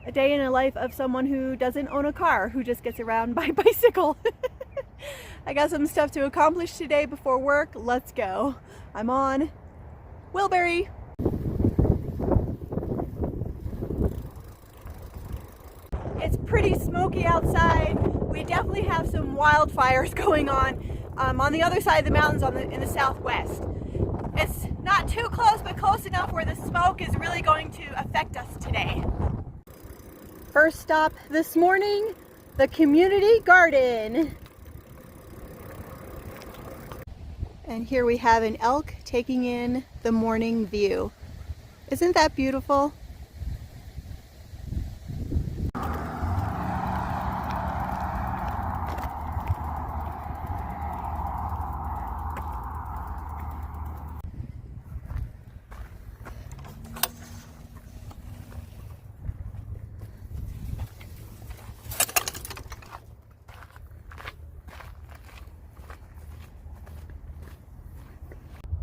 a day in the life of someone who doesn't own a car, who just gets around by bicycle. I got some stuff to accomplish today before work. Let's go. I'm on Wilbury. It's pretty smoky outside. We definitely have some wildfires going on the other side of the mountains in the southwest. It's not too close, but close enough where the smoke is really going to affect us today. First stop this morning, the community garden. And here we have an elk taking in the morning view. Isn't that beautiful?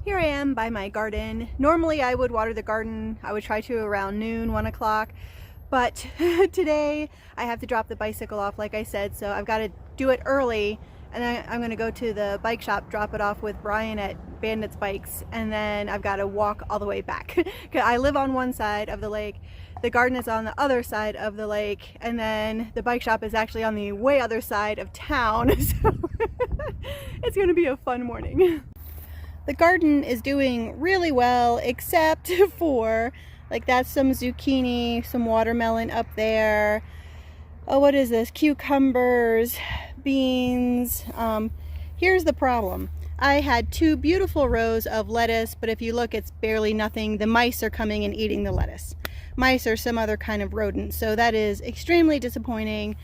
Here I am by my garden. Normally I would water the garden, I would try to around noon, 1 o'clock, but today I have to drop the bicycle off like I said, so I've got to do it early, and then I'm going to go to the bike shop, drop it off with Brian at Bandits Bikes, and then I've got to walk all the way back. I live on one side of the lake, the garden is on the other side of the lake, and then the bike shop is actually on the way other side of town, so it's going to be a fun morning. The garden is doing really well, except for, like, that's some zucchini, some watermelon up there. Oh, what is this? Cucumbers, beans. Here's the problem. I had 2 beautiful rows of lettuce, but if you look, it's barely nothing. The mice are coming and eating the lettuce. Mice or some other kind of rodent, so that is extremely disappointing.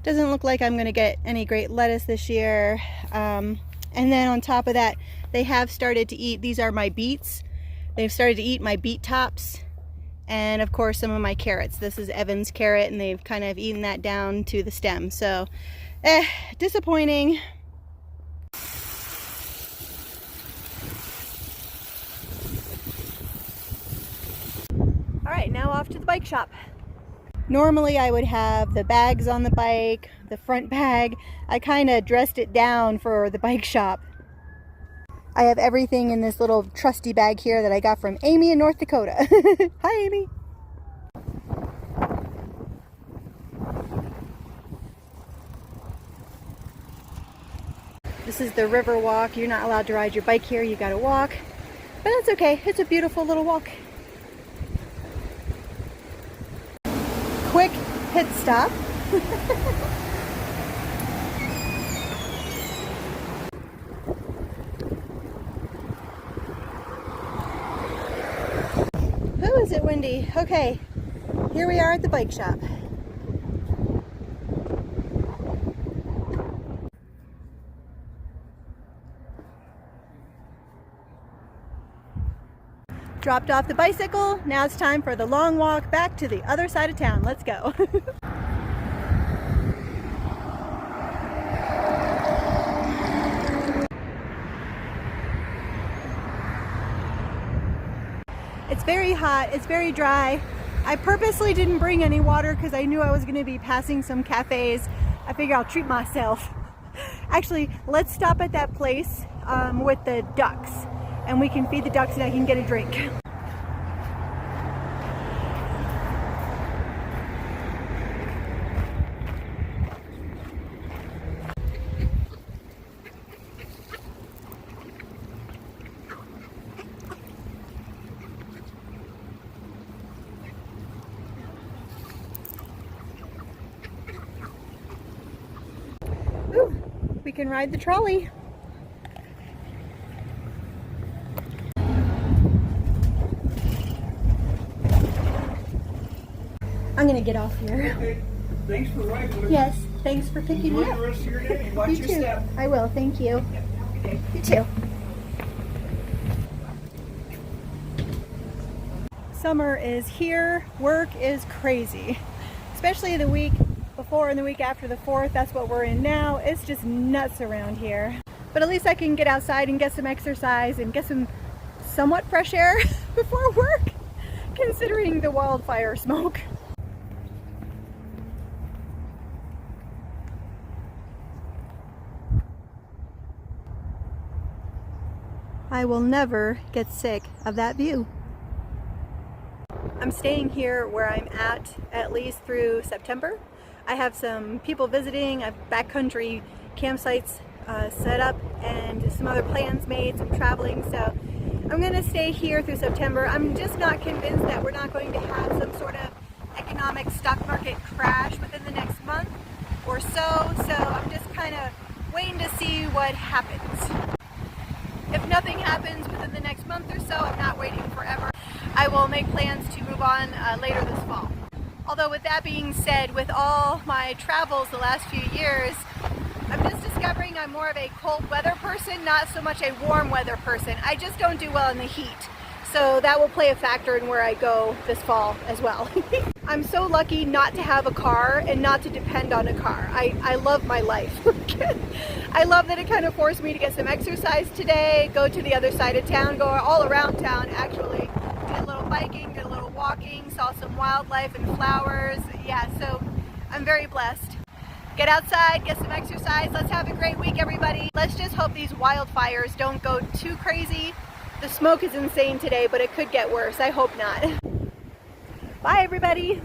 Doesn't look like I'm going to get any great lettuce this year. And then on top of that, they have started to eat, these are my beets. They've started to eat my beet tops, and of course some of my carrots. This is Evan's carrot, and they've kind of eaten that down to the stem. So, disappointing. All right, now off to the bike shop. Normally I would have the bags on the bike, the front bag. I kind of dressed it down for the bike shop. I have everything in this little trusty bag here that I got from Amy in North Dakota. Hi, Amy. This is the river walk. You're not allowed to ride your bike here. You got to walk. But that's okay. It's a beautiful little walk. Quick pit stop. Oh, is it windy? Okay, here we are at the bike shop. Dropped off the bicycle. Now it's time for the long walk back to the other side of town. Let's go. It's very hot, it's very dry. I purposely didn't bring any water because I knew I was going to be passing some cafes. I figure I'll treat myself. Actually, let's stop at that place with the ducks, and we can feed the ducks and I can get a drink. We can ride the trolley. I'm gonna get off here. Okay. Thanks for riding. Yes, thanks for picking me Enjoy up. the rest of your day. Watch You your too. step. I will, thank you. Okay. You too. Summer is here. Work is crazy. Especially the week before and the week after the 4th. That's what we're in now. It's just nuts around here. But at least I can get outside and get some exercise and get some somewhat fresh air before work, considering the wildfire smoke. I will never get sick of that view. I'm staying here where I'm at least through September. I have some people visiting, I have backcountry campsites set up and some other plans made, some traveling, so I'm going to stay here through September. I'm just not convinced that we're not going to have some sort of economic stock market crash within the next month or so I'm just kind of waiting to see what happens. If nothing happens within the next month or so, I'm not waiting forever. I will make plans to move on later this fall. Although with that being said, with all my travels the last few years, I'm just discovering I'm more of a cold weather person, not so much a warm weather person. I just don't do well in the heat. So that will play a factor in where I go this fall as well. I'm so lucky not to have a car and not to depend on a car. I love my life. I love that it kind of forced me to get some exercise today, go to the other side of town, go all around town actually. Did a little biking, did a little walking, saw some wildlife and flowers. Yeah, so I'm very blessed. Get outside, get some exercise. Let's have a great week, everybody. Let's just hope these wildfires don't go too crazy. The smoke is insane today, but it could get worse. I hope not. Bye, everybody.